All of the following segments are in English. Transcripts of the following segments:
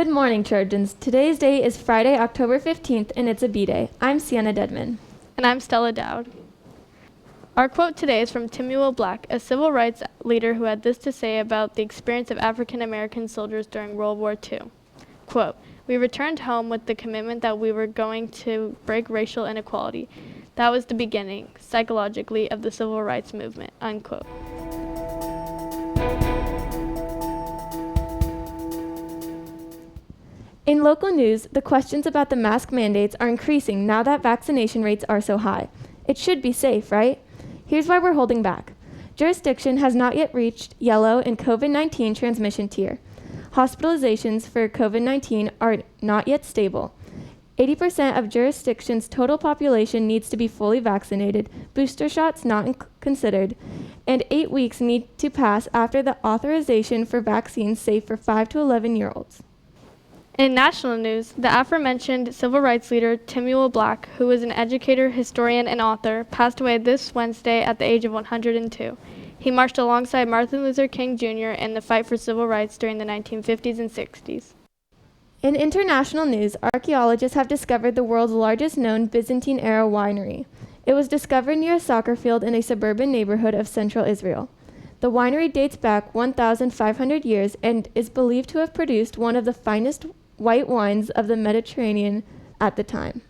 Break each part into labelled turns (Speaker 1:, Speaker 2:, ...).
Speaker 1: Good morning, Trojans. Today's day is Friday, October 15th, and it's a B-Day. I'm Sienna Dedman.
Speaker 2: And I'm Stella Dowd. Our quote today is from Samuel Black, a civil rights leader who had this to say about the experience of African American soldiers during World War II. Quote, "We returned home with the commitment that we were going to break racial inequality. That was the beginning, psychologically, of the civil rights movement." Unquote.
Speaker 1: In local news, the questions about the mask mandates are increasing now that vaccination rates are so high. It should be safe, right? Here's why we're holding back. Jurisdiction has not yet reached yellow in COVID-19 transmission tier. Hospitalizations for COVID-19 are not yet stable. 80% of jurisdiction's total population needs to be fully vaccinated, booster shots not considered, and 8 weeks need to pass after the authorization for vaccines safe for 5 to 11-year-olds.
Speaker 2: In national news, the aforementioned civil rights leader Samuel Black, who was an educator, historian, and author, passed away this Wednesday at the age of 102. He marched alongside Martin Luther King Jr. in the fight for civil rights during the 1950s and 60s.
Speaker 1: In international news, archaeologists have discovered the world's largest known Byzantine-era winery. It was discovered near a soccer field in a suburban neighborhood of central Israel. The winery dates back 1,500 years and is believed to have produced one of the finest white wines of the Mediterranean at the time.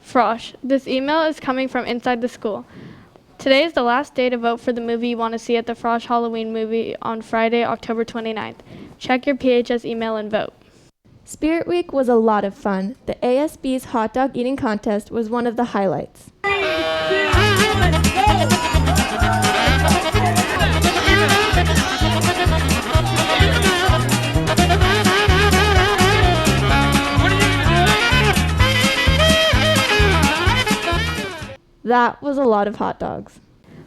Speaker 2: Frosh, this email is coming from inside the school. Today is the last day to vote for the movie you want to see at the Frosh Halloween movie on Friday, October 29th. Check your PHS email and vote.
Speaker 1: Spirit Week was a lot of fun. The ASB's hot dog eating contest was one of the highlights. That was a lot of hot dogs.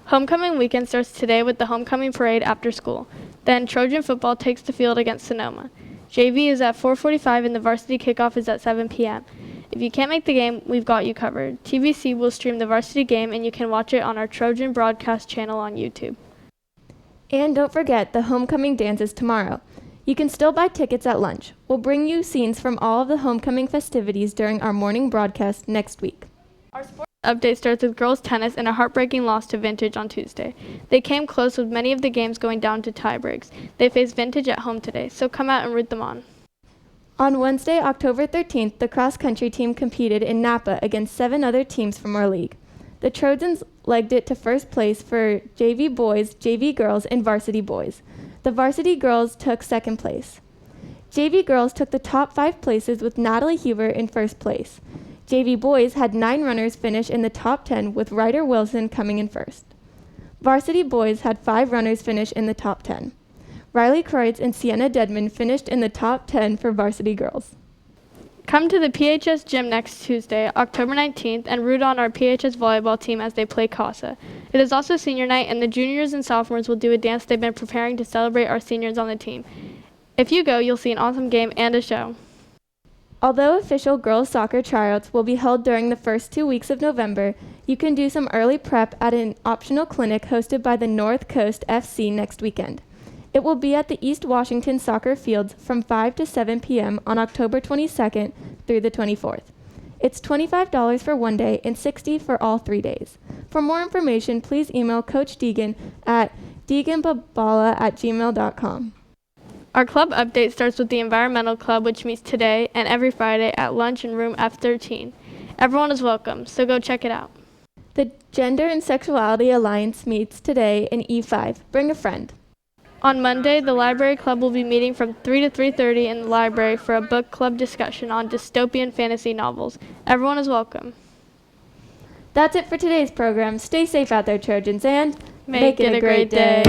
Speaker 2: Homecoming weekend starts today with the homecoming parade after school. Then Trojan football takes the field against Sonoma. JV is at 4:45 and the varsity kickoff is at 7 p.m. If you can't make the game, we've got you covered. TBC will stream the varsity game and you can watch it on our Trojan Broadcast Channel on YouTube.
Speaker 1: And don't forget the homecoming dance is tomorrow. You can still buy tickets at lunch. We'll bring you scenes from all of the homecoming festivities during our morning broadcast next week.
Speaker 2: Our sports update starts with girls tennis and a heartbreaking loss to Vintage on Tuesday. They came close with many of the games going down to tie breaks. They face Vintage at home today, so come out and root them on.
Speaker 1: On Wednesday, October 13th, the cross-country team competed in Napa against 7 other teams from our league. The Trojans legged it to first place for JV boys, JV girls, and varsity boys. The varsity girls took second place. JV girls took the top 5 places with Natalie Huber in first place. JV boys had 9 runners finish in the top 10 with Ryder Wilson coming in first. Varsity boys had 5 runners finish in the top 10. Riley Kreutz and Sienna Dedman finished in the top 10 for varsity girls.
Speaker 2: Come to the PHS gym next Tuesday, October 19th, and root on our PHS volleyball team as they play CASA. It is also senior night, and the juniors and sophomores will do a dance they've been preparing to celebrate our seniors on the team. If you go, you'll see an awesome game and a show.
Speaker 1: Although official girls soccer tryouts will be held during the first 2 weeks of November, you can do some early prep at an optional clinic hosted by the North Coast FC next weekend. It will be at the East Washington soccer fields from 5 to 7 p.m. on October 22nd through the 24th. It's $25 for one day and $60 for all 3 days. For more information, please email Coach Deegan at deeganbabala@gmail.com.
Speaker 2: Our club update starts with the Environmental Club, which meets today and every Friday at lunch in room F13. Everyone is welcome, so go check it out.
Speaker 1: The Gender and Sexuality Alliance meets today in E5. Bring a friend.
Speaker 2: On Monday, the Library Club will be meeting from 3 to 3:30 in the library for a book club discussion on dystopian fantasy novels. Everyone is welcome.
Speaker 1: That's it for today's program. Stay safe out there, Trojans, and
Speaker 2: make it a great day.